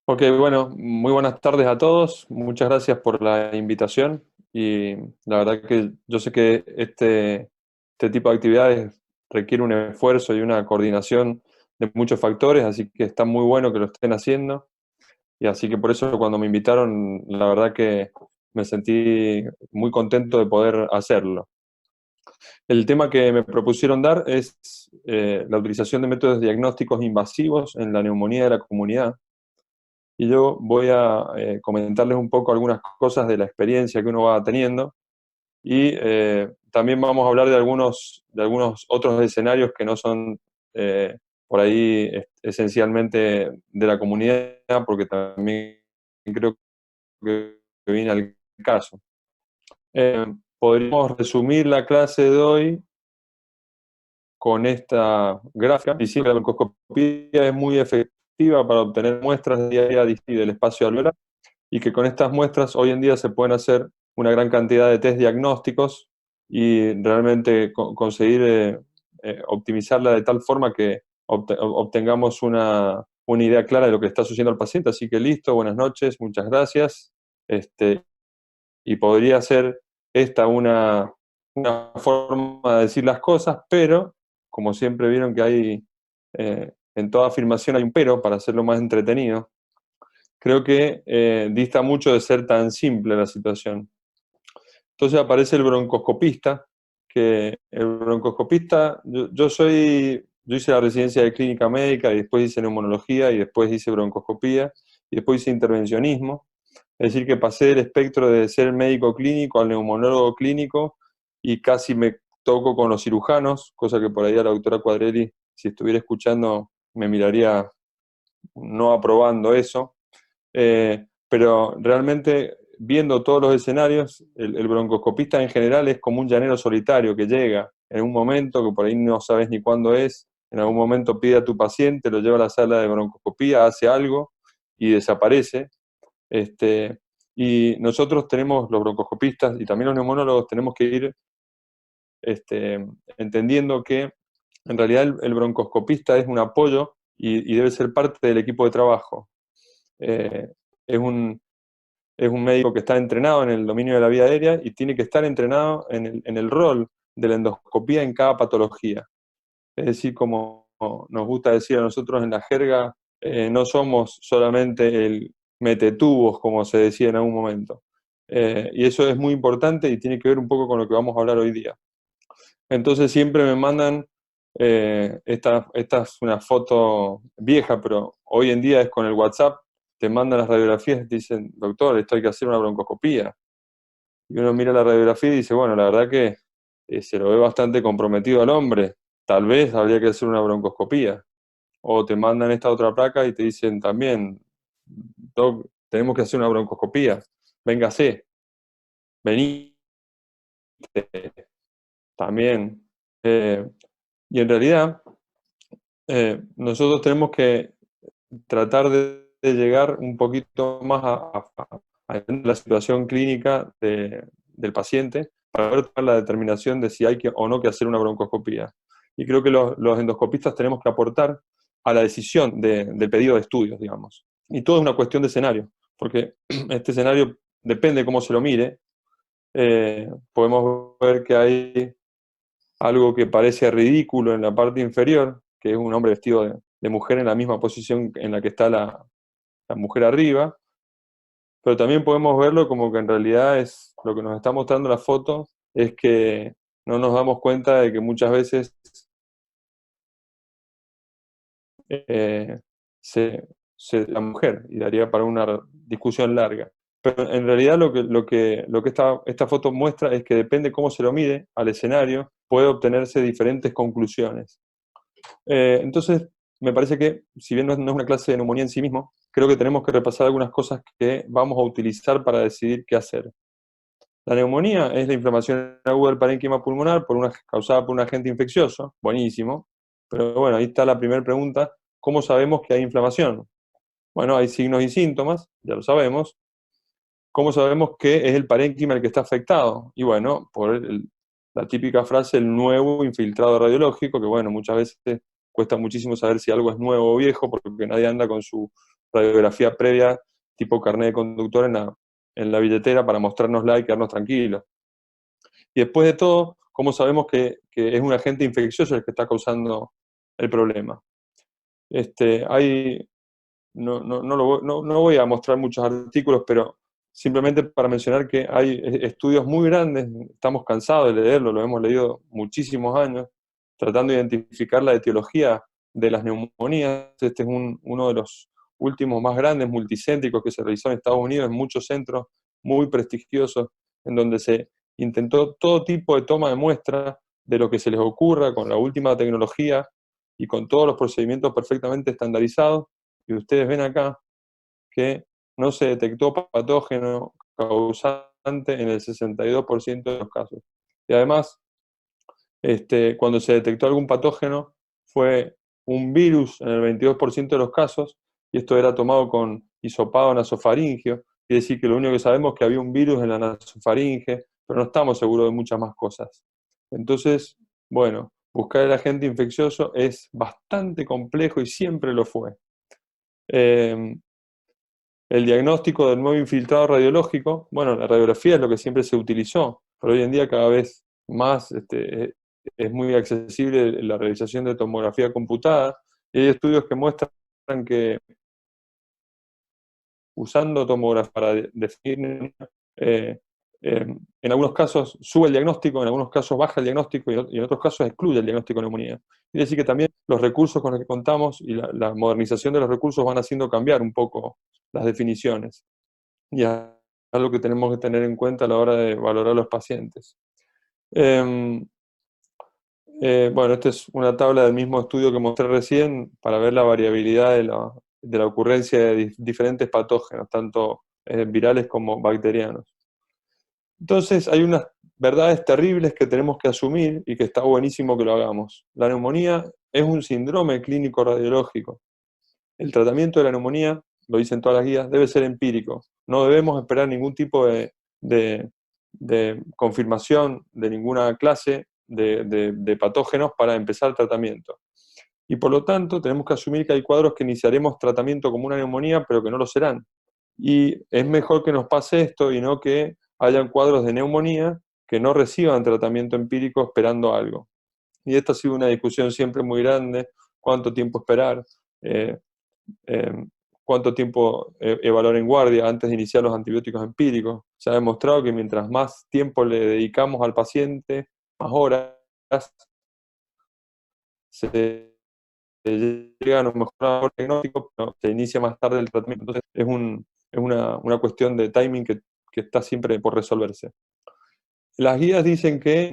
Ok, bueno, muy buenas tardes a todos. Muchas gracias por la invitación y la verdad que yo sé que este tipo de actividades requiere un esfuerzo y una coordinación de muchos factores, así que está muy bueno que lo estén haciendo y así que por eso cuando me invitaron, la verdad que me sentí muy contento de poder hacerlo. El tema que me propusieron dar es la utilización de métodos diagnósticos invasivos en la neumonía de la comunidad. Y yo voy a comentarles un poco algunas cosas de la experiencia que uno va teniendo y también vamos a hablar de algunos otros escenarios que no son por ahí esencialmente de la comunidad, porque también creo que viene al caso. Eh, Podríamos resumir la clase de hoy con esta gráfica. Y sí, la broncoscopía es muy efectiva para obtener muestras de día a día del espacio alveolar y que con estas muestras hoy en día se pueden hacer una gran cantidad de test diagnósticos y realmente conseguir optimizarla de tal forma que obtengamos una idea clara de lo que está sucediendo al paciente. Así que listo, buenas noches, muchas gracias. Y podría ser esta una forma de decir las cosas, pero como siempre vieron que hay, en toda afirmación hay un pero para hacerlo más entretenido. Creo que dista mucho de ser tan simple la situación. Entonces aparece el broncoscopista, que el broncoscopista, yo hice la residencia de clínica médica y después hice neumonología y después hice broncoscopía y después hice intervencionismo. Es decir, que pasé del espectro de ser médico clínico al neumonólogo clínico y casi me toco con los cirujanos, cosa que por ahí a la doctora Quadrelli, si estuviera escuchando, me miraría no aprobando eso. Pero realmente, viendo todos los escenarios, el broncoscopista en general es como un llanero solitario que llega en un momento que por ahí no sabes ni cuándo es, en algún momento pide a tu paciente, lo lleva a la sala de broncoscopía, hace algo y desaparece. Este, y nosotros tenemos, los broncoscopistas y también los neumonólogos, tenemos que ir entendiendo que en realidad el broncoscopista es un apoyo y debe ser parte del equipo de trabajo. Eh, es un, es un médico que está entrenado en el dominio de la vía aérea y tiene que estar entrenado en el rol de la endoscopía en cada patología. Es decir, como nos gusta decir a nosotros en la jerga, no somos solamente el metetubos, como se decía en algún momento. Y eso es muy importante y tiene que ver un poco con lo que vamos a hablar hoy día. Entonces siempre me mandan, esta es una foto vieja, pero hoy en día es con el WhatsApp, te mandan las radiografías y te dicen, doctor, esto hay que hacer una broncoscopía. Y uno mira la radiografía y dice, bueno, la verdad que se lo ve bastante comprometido al hombre, tal vez habría que hacer una broncoscopía. O te mandan esta otra placa y te dicen también, doc, tenemos que hacer una broncoscopía, véngase, vení también. Eh, y en realidad, nosotros tenemos que tratar de llegar un poquito más a entender la situación clínica del paciente para poder tomar la determinación de si hay que o no que hacer una broncoscopía. Y creo que los endoscopistas tenemos que aportar a la decisión del pedido de estudios, digamos. Y todo es una cuestión de escenario, porque este escenario depende de cómo se lo mire. Podemos ver que hay algo que parece ridículo en la parte inferior, que es un hombre vestido de mujer en la misma posición en la que está la mujer arriba, pero también podemos verlo como que en realidad es lo que nos está mostrando la foto, es que no nos damos cuenta de que muchas veces eh, se, la mujer, y daría para una discusión larga. Pero en realidad lo que esta foto muestra es que depende cómo se lo mide al escenario, puede obtenerse diferentes conclusiones. Entonces, me parece que, si bien no es una clase de neumonía en sí mismo, creo que tenemos que repasar algunas cosas que vamos a utilizar para decidir qué hacer. La neumonía es la inflamación aguda del parénquima pulmonar causada por un agente infeccioso, buenísimo, pero bueno, ahí está la primera pregunta, ¿cómo sabemos que hay inflamación? Bueno, hay signos y síntomas, ya lo sabemos. ¿Cómo sabemos que es el parénquima el que está afectado? Y bueno, la típica frase, el nuevo infiltrado radiológico, que bueno, muchas veces cuesta muchísimo saber si algo es nuevo o viejo, porque nadie anda con su radiografía previa, tipo carnet de conductor en la billetera para mostrárnosla y quedarnos tranquilos. Y después de todo, ¿cómo sabemos que es un agente infeccioso el que está causando el problema? Hay, no voy a mostrar muchos artículos, pero simplemente para mencionar que hay estudios muy grandes, estamos cansados de leerlo, lo hemos leído muchísimos años, tratando de identificar la etiología de las neumonías. Este es uno de los últimos más grandes, multicéntricos, que se realizó en Estados Unidos, en muchos centros muy prestigiosos, en donde se intentó todo tipo de toma de muestra de lo que se les ocurra con la última tecnología y con todos los procedimientos perfectamente estandarizados. Y ustedes ven acá que no se detectó patógeno causante en el 62% de los casos. Y además, cuando se detectó algún patógeno, fue un virus en el 22% de los casos, y esto era tomado con hisopado nasofaringeo, quiere decir que lo único que sabemos es que había un virus en la nasofaringe, pero no estamos seguros de muchas más cosas. Entonces, bueno, buscar el agente infeccioso es bastante complejo y siempre lo fue. El diagnóstico del nuevo infiltrado radiológico, bueno, la radiografía es lo que siempre se utilizó, pero hoy en día cada vez más es muy accesible la realización de tomografía computada, y hay estudios que muestran que usando tomografía para definir, eh, en algunos casos sube el diagnóstico, en algunos casos baja el diagnóstico y en otros casos excluye el diagnóstico de neumonía. Quiere decir que también los recursos con los que contamos y la modernización de los recursos van haciendo cambiar un poco las definiciones. Y es algo que tenemos que tener en cuenta a la hora de valorar a los pacientes. Bueno, esta es una tabla del mismo estudio que mostré recién para ver la variabilidad de la ocurrencia de diferentes patógenos, tanto virales como bacterianos. Entonces, hay unas verdades terribles que tenemos que asumir y que está buenísimo que lo hagamos. La neumonía es un síndrome clínico radiológico. El tratamiento de la neumonía, lo dicen todas las guías, debe ser empírico. No debemos esperar ningún tipo de confirmación de ninguna clase de patógenos para empezar el tratamiento. Y por lo tanto, tenemos que asumir que hay cuadros que iniciaremos tratamiento como una neumonía, pero que no lo serán. Y es mejor que nos pase esto y no que hayan cuadros de neumonía que no reciban tratamiento empírico esperando algo. Y esta ha sido una discusión siempre muy grande: cuánto tiempo esperar, eh, eh, cuánto tiempo evaluar en guardia antes de iniciar los antibióticos empíricos. Se ha demostrado que mientras más tiempo le dedicamos al paciente, más horas, se llegan a un mejor diagnóstico, pero se inicia más tarde el tratamiento. Entonces es una cuestión de timing que está siempre por resolverse. Las guías dicen que,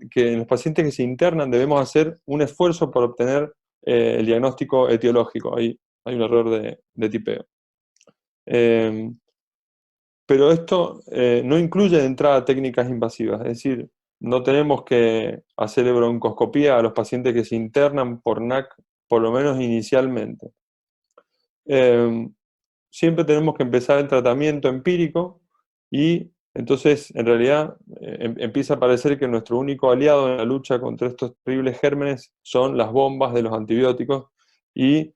que en los pacientes que se internan debemos hacer un esfuerzo por obtener el diagnóstico etiológico. Hay un error de tipeo. Pero esto no incluye de entrada técnicas invasivas, es decir, no tenemos que hacer broncoscopía a los pacientes que se internan por NAC, por lo menos inicialmente. Siempre tenemos que empezar el tratamiento empírico, y entonces en realidad empieza a parecer que nuestro único aliado en la lucha contra estos terribles gérmenes son las bombas de los antibióticos, y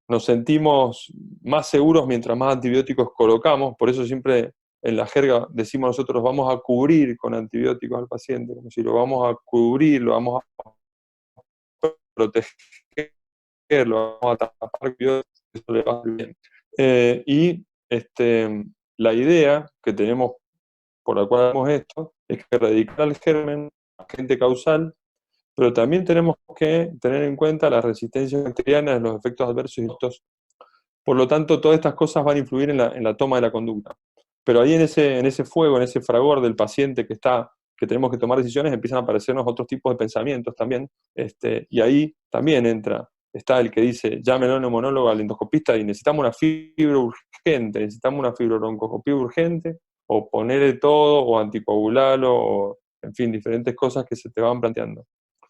nos sentimos más seguros mientras más antibióticos colocamos. Por eso siempre en la jerga decimos nosotros: vamos a cubrir con antibióticos al paciente, como si lo vamos a cubrir, lo vamos a proteger, lo vamos a tapar, eso le va bien. Y la idea que tenemos por la cual hacemos esto es que erradicar el germen, agente causal, pero también tenemos que tener en cuenta las resistencias bacterianas, los efectos adversos y estos. Por lo tanto, todas estas cosas van a influir en la toma de la conducta. Pero ahí en ese fuego, en ese fragor del paciente que tenemos que tomar decisiones, empiezan a aparecernos otros tipos de pensamientos también. Y ahí también está el que dice: llámenlo neumonólogo al endoscopista y necesitamos una fibro urgente, necesitamos una fibrobroncoscopía urgente, o ponerle todo, o anticoagularlo, o en fin, diferentes cosas que se te van planteando.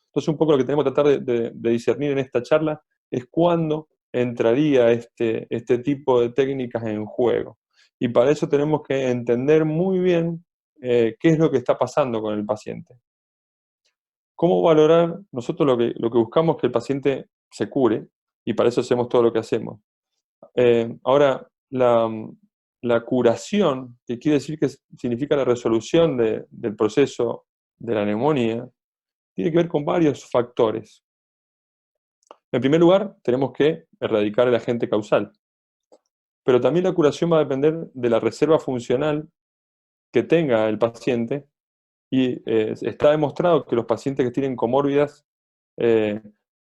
Entonces, un poco lo que tenemos que tratar de discernir en esta charla es cuándo entraría este tipo de técnicas en juego. Y para eso tenemos que entender muy bien qué es lo que está pasando con el paciente. ¿Cómo valorar? Nosotros lo que buscamos es que el paciente se cure, y para eso hacemos todo lo que hacemos. Ahora, la curación, que quiere decir que significa la resolución del proceso de la neumonía, tiene que ver con varios factores. En primer lugar, tenemos que erradicar el agente causal, pero también la curación va a depender de la reserva funcional que tenga el paciente, y está demostrado que los pacientes que tienen comórbidas eh,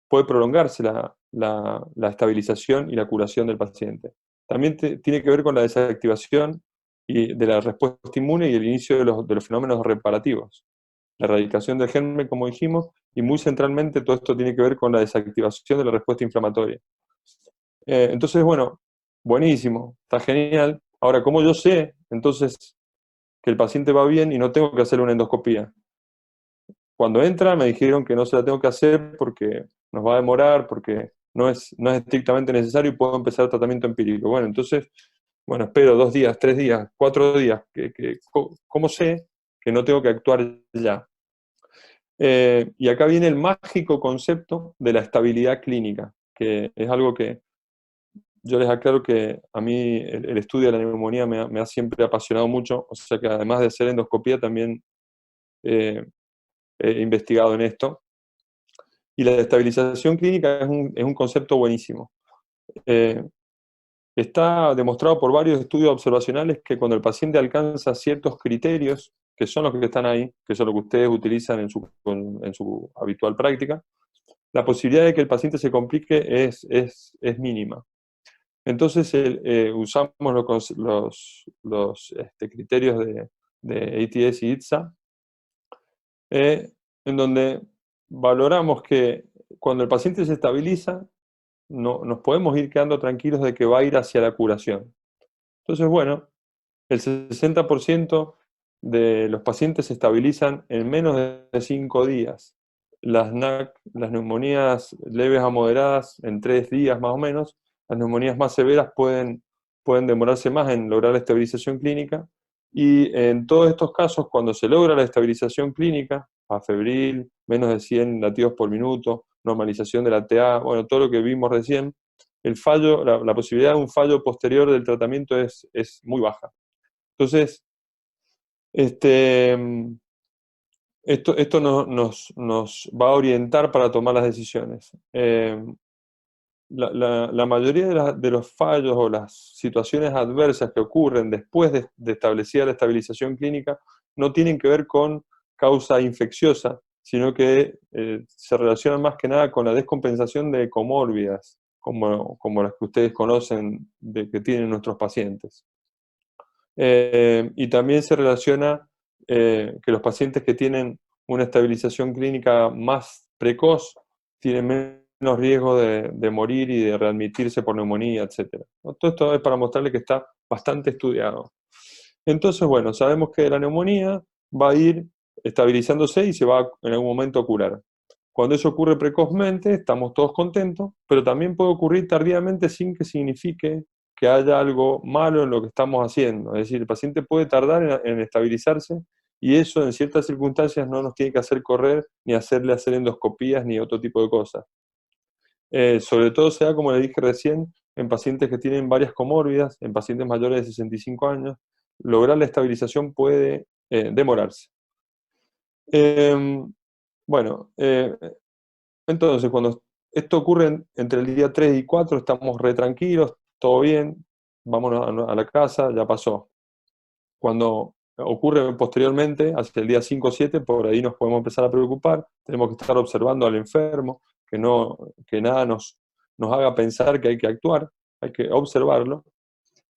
puede prolongarse la estabilización y la curación del paciente. También tiene que ver con la desactivación de la respuesta inmune y el inicio de los fenómenos reparativos. La erradicación del germen, como dijimos, y muy centralmente todo esto tiene que ver con la desactivación de la respuesta inflamatoria. Entonces, bueno, buenísimo, está genial. Ahora, ¿cómo yo sé entonces que el paciente va bien y no tengo que hacerle una endoscopía? Cuando entra me dijeron que no se la tengo que hacer porque nos va a demorar, porque no es estrictamente necesario y puedo empezar el tratamiento empírico. Bueno, entonces, bueno, espero 2 días, 3 días, 4 días. ¿Cómo sé que no tengo que actuar ya? Y acá viene el mágico concepto de la estabilidad clínica, que es algo que yo les aclaro que a mí el estudio de la neumonía me ha siempre apasionado mucho, o sea que además de hacer endoscopía también eh, he investigado en esto. Y la estabilización clínica es un concepto buenísimo. Eh, Está demostrado por varios estudios observacionales que cuando el paciente alcanza ciertos criterios, que son los que están ahí, que son los que ustedes utilizan en su habitual práctica, la posibilidad de que el paciente se complique es mínima. Entonces usamos los criterios de ATS y ITSA, en donde valoramos que cuando el paciente se estabiliza, no, nos podemos ir quedando tranquilos de que va a ir hacia la curación. Entonces, bueno, el 60% de los pacientes se estabilizan en menos de 5 días. Las NAC, las neumonías leves a moderadas, en 3 días más o menos. Las neumonías más severas pueden demorarse más en lograr la estabilización clínica. Y en todos estos casos, cuando se logra la estabilización clínica, afebril, menos de 100 latidos por minuto, normalización de la TA, bueno, todo lo que vimos recién, el fallo, la posibilidad de un fallo posterior del tratamiento es muy baja. Entonces, este, esto nos va a orientar para tomar las decisiones. La mayoría de los fallos o las situaciones adversas que ocurren después de establecida la estabilización clínica no tienen que ver con causa infecciosa, sino que se relacionan más que nada con la descompensación de comórbidas, como las que ustedes conocen que tienen nuestros pacientes. Y también se relaciona que los pacientes que tienen una estabilización clínica más precoz tienen menos riesgo de morir y de readmitirse por neumonía, etc. Todo esto es para mostrarles que está bastante estudiado. Entonces, bueno, sabemos que la neumonía va a ir estabilizándose y se va en algún momento a curar. Cuando eso ocurre precozmente, estamos todos contentos, pero también puede ocurrir tardíamente sin que signifique que haya algo malo en lo que estamos haciendo. Es decir, el paciente puede tardar en estabilizarse, y eso en ciertas circunstancias no nos tiene que hacer correr ni hacerle hacer endoscopías ni otro tipo de cosas. Sobre todo se da, como le dije recién, en pacientes que tienen varias comórbidas, en pacientes mayores de 65 años, lograr la estabilización puede demorarse. Bueno, entonces cuando esto ocurre entre el día 3 y 4, estamos re tranquilos, todo bien, vámonos a la casa, ya pasó. Cuando ocurre posteriormente, hacia el día 5 o 7, por ahí nos podemos empezar a preocupar, tenemos que estar observando al enfermo, que nada nos haga pensar que hay que actuar, hay que observarlo,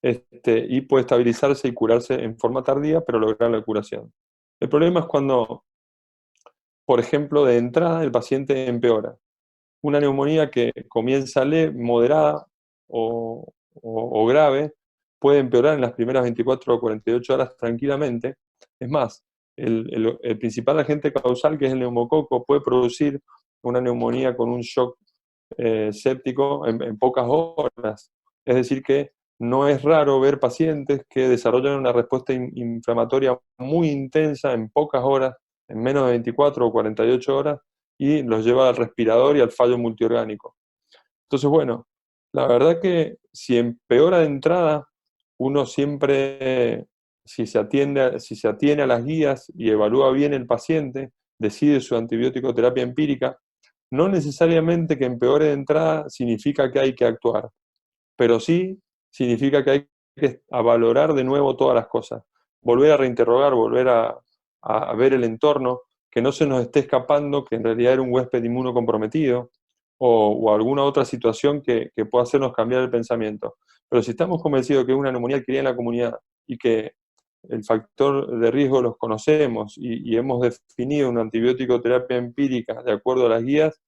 y puede estabilizarse y curarse en forma tardía, pero lograr la curación. El problema es cuando, por ejemplo, de entrada el paciente empeora. Una neumonía que comienza leve, moderada o grave, puede empeorar en las primeras 24 o 48 horas tranquilamente. Es más, el principal agente causal, que es el neumococo, puede producir una neumonía con un shock séptico en pocas horas. Es decir, que no es raro ver pacientes que desarrollan una respuesta inflamatoria muy intensa en pocas horas, en menos de 24 o 48 horas, y los lleva al respirador y al fallo multiorgánico. Entonces, bueno, la verdad que si empeora de entrada, uno siempre, si se atiene a las guías y evalúa bien el paciente, decide su antibiótico terapia empírica, no necesariamente que empeore de entrada significa que hay que actuar, pero sí significa que hay que valorar de nuevo todas las cosas, volver a reinterrogar, volver a ver el entorno, que no se nos esté escapando que en realidad era un huésped inmunocomprometido o alguna otra situación que pueda hacernos cambiar el pensamiento. Pero si estamos convencidos que es una neumonía adquirida en la comunidad y que el factor de riesgo los conocemos y hemos definido una antibiótico terapia empírica de acuerdo a las guías,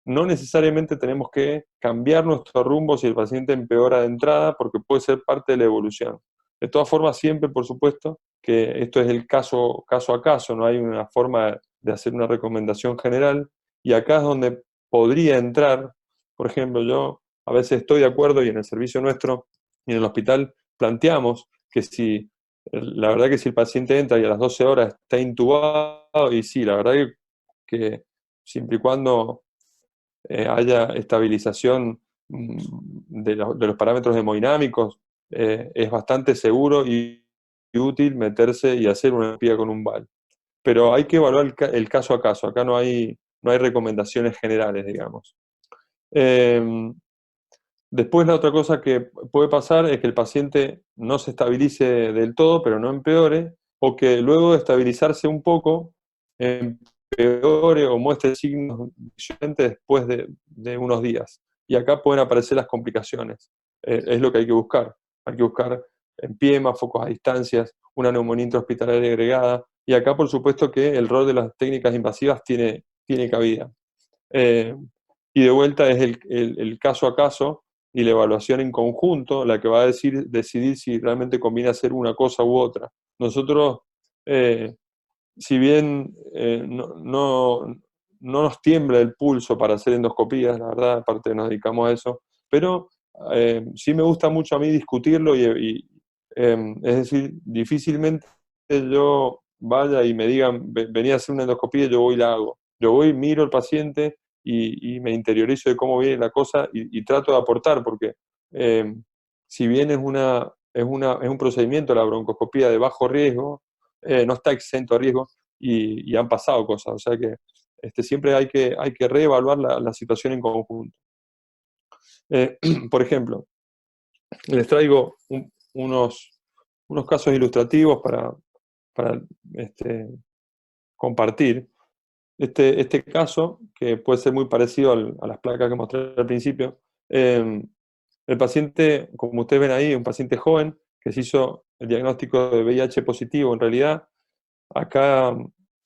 no necesariamente tenemos que cambiar nuestro rumbo si el paciente empeora de entrada, porque puede ser parte de la evolución. De todas formas, siempre, por supuesto, que esto es el caso a caso, no hay una forma de hacer una recomendación general, y acá es donde podría entrar, por ejemplo, yo a veces estoy de acuerdo y en el servicio nuestro y en el hospital planteamos que si, la verdad que si el paciente entra y a las 12 horas está intubado, y sí, la verdad que siempre y cuando haya estabilización de los parámetros hemodinámicos, es bastante seguro y útil meterse y hacer una terapia con un VAL. Pero hay que evaluar el caso a caso, acá no hay recomendaciones generales, digamos. Eh, Después la otra cosa que puede pasar es que el paciente no se estabilice del todo, pero no empeore, o que luego de estabilizarse un poco, empeore o muestre signos diferentes después de unos días. Y acá pueden aparecer las complicaciones. Es lo que hay que buscar. Hay que buscar empiema, focos a distancias, una neumonía intrahospitalaria agregada. Y acá, por supuesto, que el rol de las técnicas invasivas tiene cabida. Eh, y de vuelta es el caso a caso y la evaluación en conjunto la que va a decidir si realmente conviene hacer una cosa u otra. Nosotros, eh, si bien no nos tiembla el pulso para hacer endoscopías, la verdad, aparte nos dedicamos a eso, pero sí me gusta mucho a mí discutirlo es decir, difícilmente yo vaya y me digan, venía a hacer una endoscopía y yo voy y la hago. Yo voy, miro al paciente y me interiorizo de cómo viene la cosa y trato de aportar, porque eh, si bien es un procedimiento, la broncoscopía de bajo riesgo, no está exento a riesgo y han pasado cosas. O sea que siempre hay que reevaluar la situación en conjunto. Por ejemplo, les traigo unos casos ilustrativos para compartir. Este caso, que puede ser muy parecido a las placas que mostré al principio, el paciente, como ustedes ven ahí, un paciente joven que se hizo el diagnóstico de VIH positivo. En realidad, acá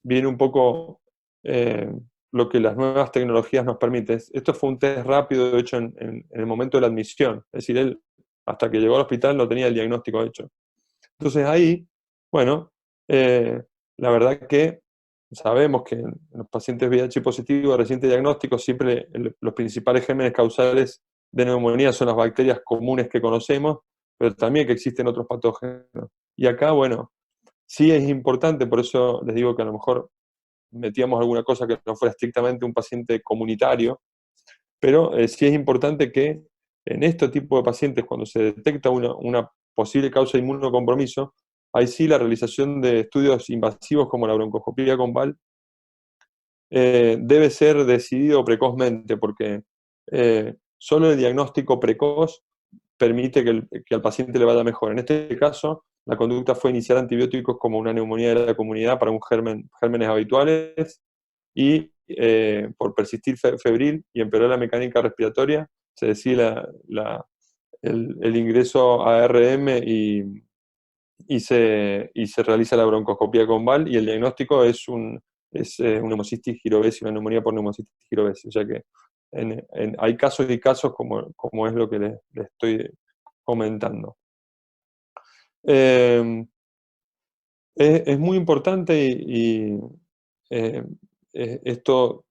viene un poco eh, lo que las nuevas tecnologías nos permiten. Esto fue un test rápido hecho en el momento de la admisión. Es decir, él, hasta que llegó al hospital, no tenía el diagnóstico hecho. Entonces ahí, bueno, la verdad que sabemos que en los pacientes VIH positivos de reciente diagnóstico siempre los principales gérmenes causales de neumonía son las bacterias comunes que conocemos, pero también que existen otros patógenos. Y acá, bueno, sí es importante, por eso les digo que a lo mejor metíamos alguna cosa que no fuera estrictamente un paciente comunitario, pero sí es importante que en este tipo de pacientes, cuando se detecta una posible causa de inmunocompromiso, ahí sí la realización de estudios invasivos como la broncoscopía con VAL debe ser decidido precozmente, porque solo el diagnóstico precoz permite que al paciente le vaya mejor. En este caso, la conducta fue iniciar antibióticos como una neumonía de la comunidad para gérmenes habituales y por persistir febril y empeorar la mecánica respiratoria, se decide el ingreso a ARM y se realiza la broncoscopía con VAL y el diagnóstico es un neumocistis girovesi, una neumonía por neumocistis girovesi. O sea que hay casos y casos como es lo que les estoy comentando. Es muy importante eh, esto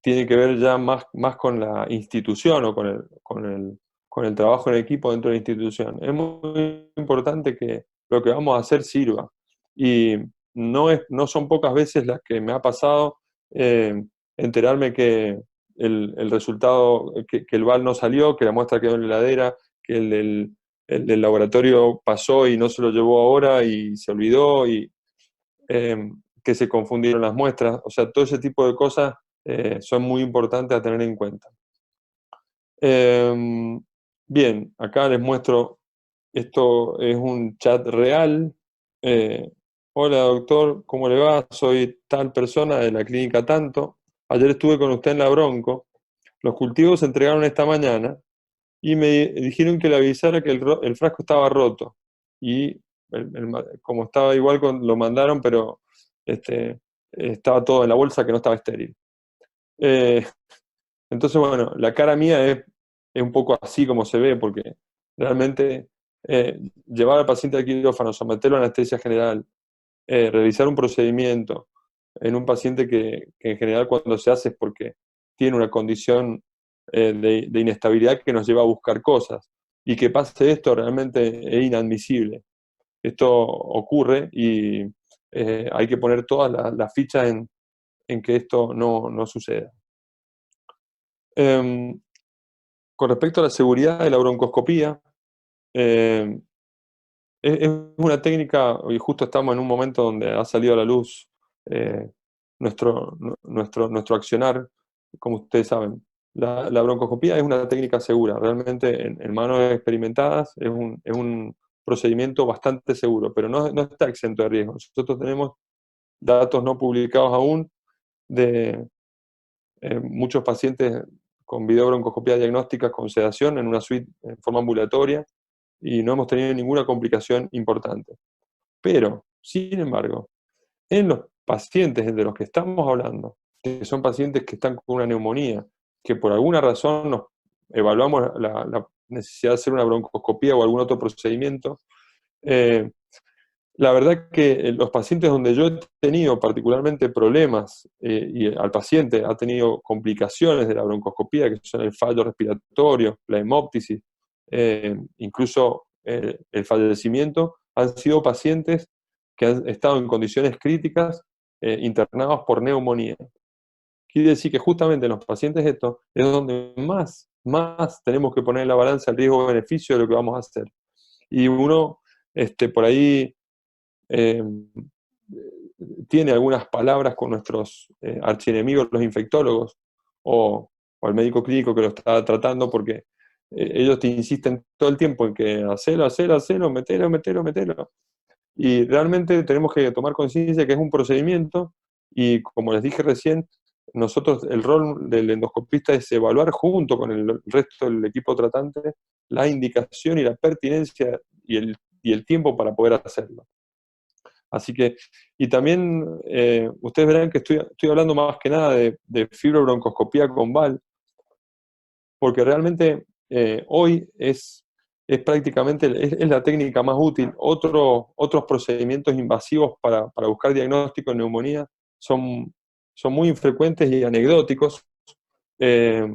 tiene que ver ya más con la institución o con el trabajo en equipo dentro de la institución. Es muy importante que lo que vamos a hacer sirva. Y no son pocas veces las que me ha pasado enterarme que el resultado, que el VAL no salió, que la muestra quedó en la heladera, que el del laboratorio pasó y no se lo llevó ahora y se olvidó, y que se confundieron las muestras. O sea, todo ese tipo de cosas son muy importantes a tener en cuenta. Bien, acá les muestro, esto es un chat real. Eh, Hola doctor, ¿cómo le va? Soy tal persona de la clínica tanto. Ayer estuve con usted en la Bronco. Los cultivos se entregaron esta mañana y me dijeron que le avisara que el frasco estaba roto. Y como estaba igual, lo mandaron, pero estaba todo en la bolsa, que no estaba estéril. Eh, entonces, bueno, la cara mía es un poco así como se ve, porque realmente llevar al paciente al quirófano, someterlo a anestesia general, realizar un procedimiento en un paciente que en general cuando se hace es porque tiene una condición de inestabilidad que nos lleva a buscar cosas. Y que pase esto realmente es inadmisible. Esto ocurre y hay que poner todas las fichas en que esto no suceda. Em, con respecto a la seguridad de la broncoscopía, eh, es una técnica, y justo estamos en un momento donde ha salido a la luz eh, nuestro accionar, como ustedes saben. La broncoscopía es una técnica segura, realmente en manos experimentadas es un procedimiento bastante seguro, pero no está exento de riesgo. Nosotros tenemos datos no publicados aún de muchos pacientes con videobroncoscopía diagnóstica con sedación en una suite en forma ambulatoria, y no hemos tenido ninguna complicación importante. Pero, sin embargo, en los pacientes de los que estamos hablando, que son pacientes que están con una neumonía, que por alguna razón nos evaluamos la necesidad de hacer una broncoscopía o algún otro procedimiento, eh, la verdad que los pacientes donde yo he tenido particularmente problemas y al paciente ha tenido complicaciones de la broncoscopía, que son el fallo respiratorio, la hemóptisis, incluso el fallecimiento, han sido pacientes que han estado en condiciones críticas internados por neumonía. Quiere decir que justamente en los pacientes estos es donde más tenemos que poner en la balanza el riesgo-beneficio de lo que vamos a hacer. Y uno por ahí eh, tiene algunas palabras con nuestros archienemigos, los infectólogos, o el médico clínico que lo está tratando, porque ellos te insisten todo el tiempo en que hacelo, metelo. Y realmente tenemos que tomar conciencia que es un procedimiento, y como les dije recién, nosotros, el rol del endoscopista es evaluar junto con el resto del equipo tratante la indicación y la pertinencia y el tiempo para poder hacerlo. Así que, y también ustedes verán que estoy hablando más que nada de fibrobroncoscopía con VAL, porque realmente hoy es prácticamente es la técnica más útil. Otros procedimientos invasivos para buscar diagnóstico de neumonía son muy infrecuentes y anecdóticos. Eh,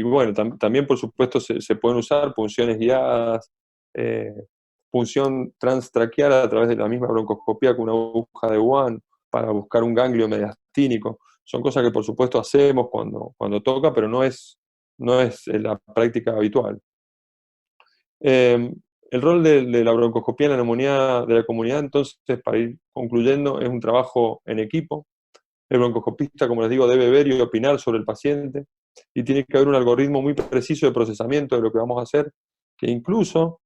bueno, también por supuesto se pueden usar punciones guiadas, eh, punción transtraqueal a través de la misma broncoscopía con una aguja de Wuhan para buscar un ganglio mediastínico. Son cosas que por supuesto hacemos cuando toca, pero no es la práctica habitual. El rol de la broncoscopía en la neumonía de la comunidad, entonces, para ir concluyendo, es un trabajo en equipo. El broncoscopista, como les digo, debe ver y opinar sobre el paciente, y tiene que haber un algoritmo muy preciso de procesamiento de lo que vamos a hacer, que incluso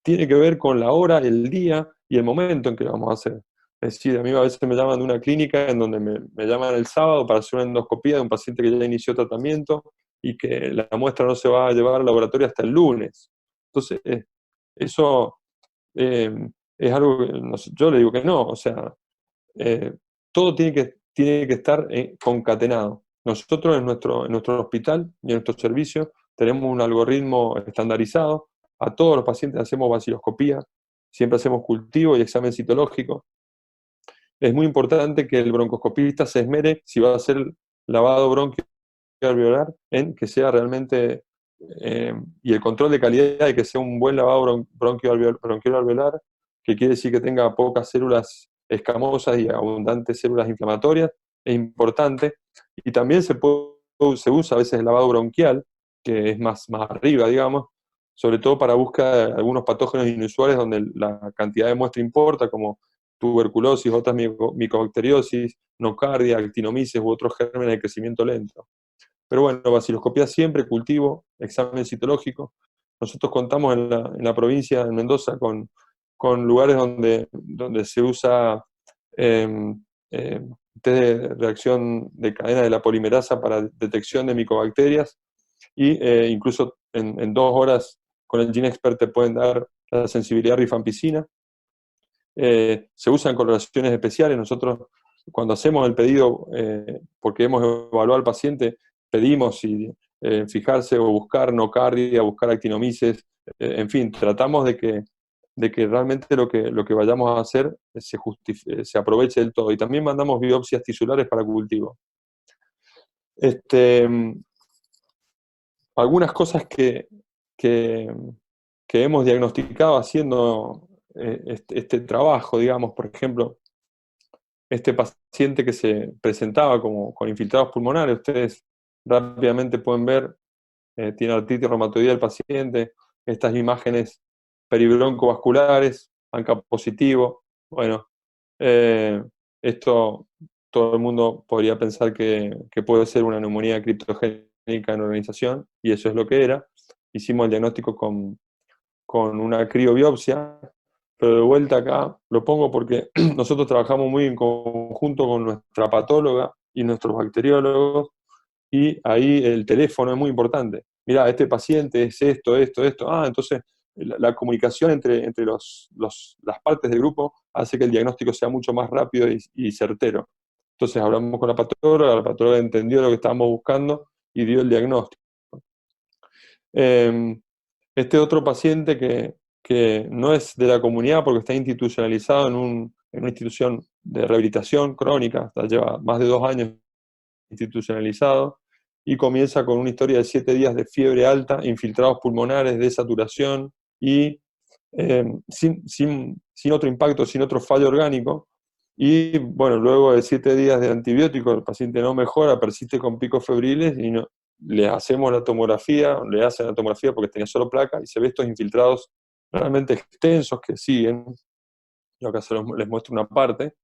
tiene que ver con la hora, el día y el momento en que lo vamos a hacer. Es decir, a mí a veces me llaman de una clínica en donde me llaman el sábado para hacer una endoscopía de un paciente que ya inició tratamiento y que la muestra no se va a llevar al laboratorio hasta el lunes. Entonces, eso eh, es algo que yo le digo que no, o sea, eh, todo tiene que estar concatenado. Nosotros en nuestro hospital y en nuestro servicio tenemos un algoritmo estandarizado. A todos los pacientes hacemos vaciloscopía, siempre hacemos cultivo y examen citológico. Es muy importante que el broncoscopista se esmere, si va a hacer lavado bronquio alveolar, en que sea realmente, y el control de calidad de que sea un buen lavado bronquio alveolar, que quiere decir que tenga pocas células escamosas y abundantes células inflamatorias, es importante. Y también se usa a veces el lavado bronquial, que es más arriba, digamos, sobre todo para búsqueda de algunos patógenos inusuales donde la cantidad de muestra importa, como tuberculosis, otras micobacteriosis, nocardia, actinomices u otros gérmenes de crecimiento lento. Pero bueno, vaciloscopía siempre, cultivo, examen citológico. Nosotros contamos en la provincia de Mendoza con lugares donde se usa eh, eh, test de reacción de cadena de la polimerasa para detección de micobacterias y incluso en 2 horas con el GeneXpert te pueden dar la sensibilidad rifampicina. Se usan coloraciones especiales. Nosotros, cuando hacemos el pedido, porque hemos evaluado al paciente, pedimos si fijarse o buscar nocardia, buscar actinomices, en fin, tratamos de que realmente lo que vayamos a hacer se aproveche del todo. Y también mandamos biopsias tisulares para cultivo. Este, algunas cosas que, que hemos diagnosticado haciendo este trabajo, digamos, por ejemplo, este paciente que se presentaba como con infiltrados pulmonares, ustedes rápidamente pueden ver, tiene artritis reumatoidea el paciente, estas imágenes peribroncovasculares, ANCA positivo, bueno, eh, esto todo el mundo podría pensar que puede ser una neumonía criptogénica en organización, y eso es lo que era. Hicimos el diagnóstico con una criobiopsia, pero de vuelta acá lo pongo porque nosotros trabajamos muy en conjunto con nuestra patóloga y nuestros bacteriólogos, y ahí el teléfono es muy importante. Mira, este paciente es esto, esto, esto. Entonces la comunicación entre las partes del grupo hace que el diagnóstico sea mucho más rápido y certero. Entonces hablamos con la patóloga entendió lo que estábamos buscando y dio el diagnóstico. Eh, este otro paciente que no es de la comunidad porque está institucionalizado en una institución de rehabilitación crónica, lleva más de 2 años institucionalizado, y comienza con una historia de 7 días de fiebre alta, infiltrados pulmonares, desaturación y sin otro impacto, sin otro fallo orgánico. Y bueno, luego de 7 días de antibiótico, el paciente no mejora, persiste con picos febriles y no, le hacemos la tomografía, le hacen la tomografía porque tenía solo placa y se ve estos infiltrados realmente extensos que siguen. Yo acá les muestro una parte.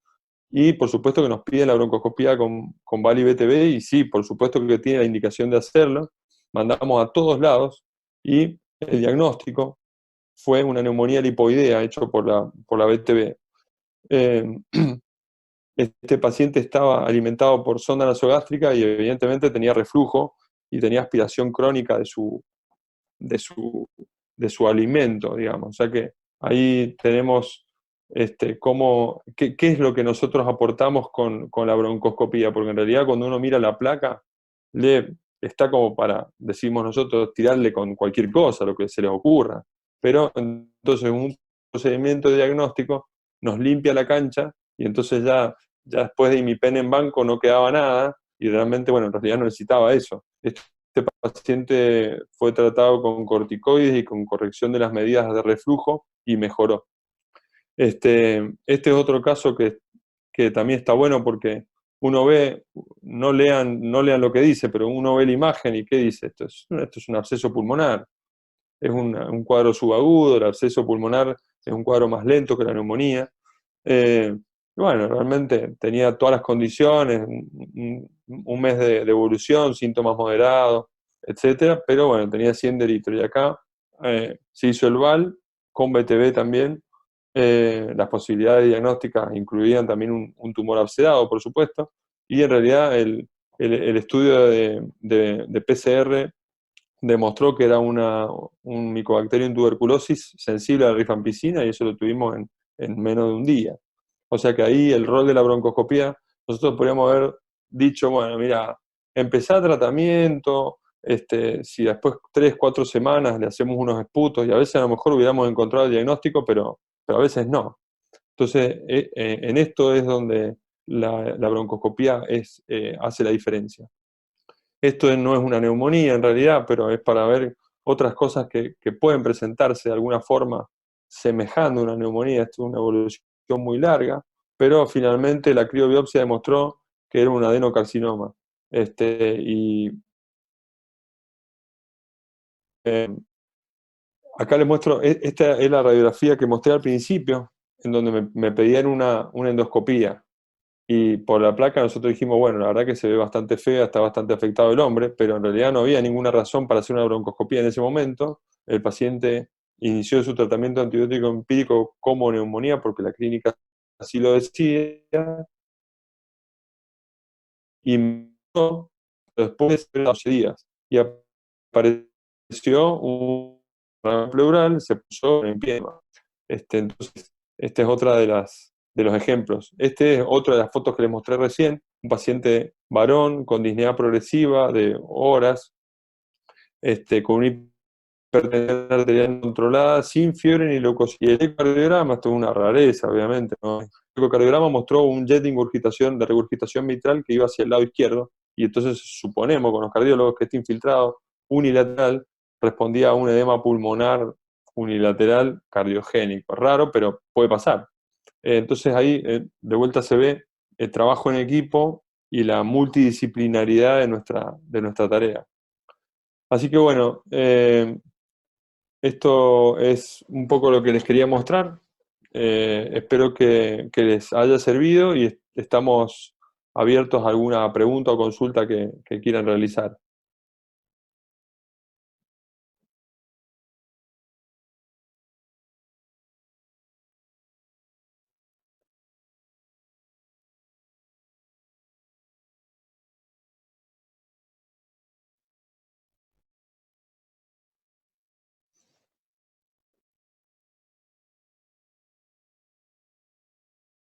Y por supuesto que nos piden la broncoscopía con Bali-BTB, y sí, por supuesto que tiene la indicación de hacerlo. Mandamos a todos lados y el diagnóstico fue una neumonía lipoidea hecho por la BTB. Eh, este paciente estaba alimentado por sonda nasogástrica y evidentemente tenía reflujo y tenía aspiración crónica de su, de su alimento, digamos. O sea que ahí tenemos qué es lo que nosotros aportamos con la broncoscopía, porque en realidad cuando uno mira la placa, está como para, decimos nosotros, tirarle con cualquier cosa, lo que se les ocurra. Pero entonces un procedimiento de diagnóstico nos limpia la cancha y entonces ya después de imipen en banco no quedaba nada y realmente, bueno, en realidad no necesitaba eso. Este paciente fue tratado con corticoides y con corrección de las medidas de reflujo y mejoró. Este es otro caso que también está bueno porque uno ve, no lean lo que dice, pero uno ve la imagen y ¿qué dice? Esto es un absceso pulmonar, es un cuadro subagudo, el absceso pulmonar es un cuadro más lento que la neumonía. Bueno, realmente tenía todas las condiciones, un mes de evolución, síntomas moderados, etcétera, pero bueno, tenía 100 de litro. Y acá se hizo el VAL con BTB también. Las posibilidades diagnósticas incluían también un tumor abscedado, por supuesto, y en realidad el estudio de PCR demostró que era un micobacterio en tuberculosis sensible a la rifampicina, y eso lo tuvimos en menos de un día. O sea que ahí el rol de la broncoscopía, nosotros podríamos haber dicho, bueno, mira, empezar tratamiento, si después 3, 4 semanas le hacemos unos esputos, y a veces a lo mejor hubiéramos encontrado el diagnóstico, pero a veces no. Entonces, en esto es donde la broncoscopía hace la diferencia. Esto no es una neumonía en realidad, pero es para ver otras cosas que pueden presentarse de alguna forma semejando a una neumonía. Esto es una evolución muy larga, pero finalmente la criobiopsia demostró que era un adenocarcinoma. Y eh, acá les muestro, esta es la radiografía que mostré al principio, en donde me pedían una endoscopía. Y por la placa nosotros dijimos, bueno, la verdad que se ve bastante fea, está bastante afectado el hombre, pero en realidad no había ninguna razón para hacer una broncoscopía en ese momento. El paciente inició su tratamiento antibiótico empírico como neumonía, porque la clínica así lo decía, y murió después de 12 días. Y apareció un problema pleural, se puso en pie. Entonces, esta es otra de los ejemplos. Este es otra de las fotos que les mostré recién, un paciente varón con disnea progresiva de horas, con una hipertensión arterial controlada, sin fiebre ni leucosis. Y el ecocardiograma, esto es una rareza, obviamente, ¿no? El ecocardiograma mostró un jet de regurgitación mitral que iba hacia el lado izquierdo, y entonces suponemos con los cardiólogos que este infiltrado unilateral respondía a un edema pulmonar unilateral cardiogénico. Raro, pero puede pasar. Entonces ahí de vuelta se ve el trabajo en equipo y la multidisciplinaridad de nuestra tarea. Así que bueno, esto es un poco lo que les quería mostrar. Espero que les haya servido y estamos abiertos a alguna pregunta o consulta que quieran realizar.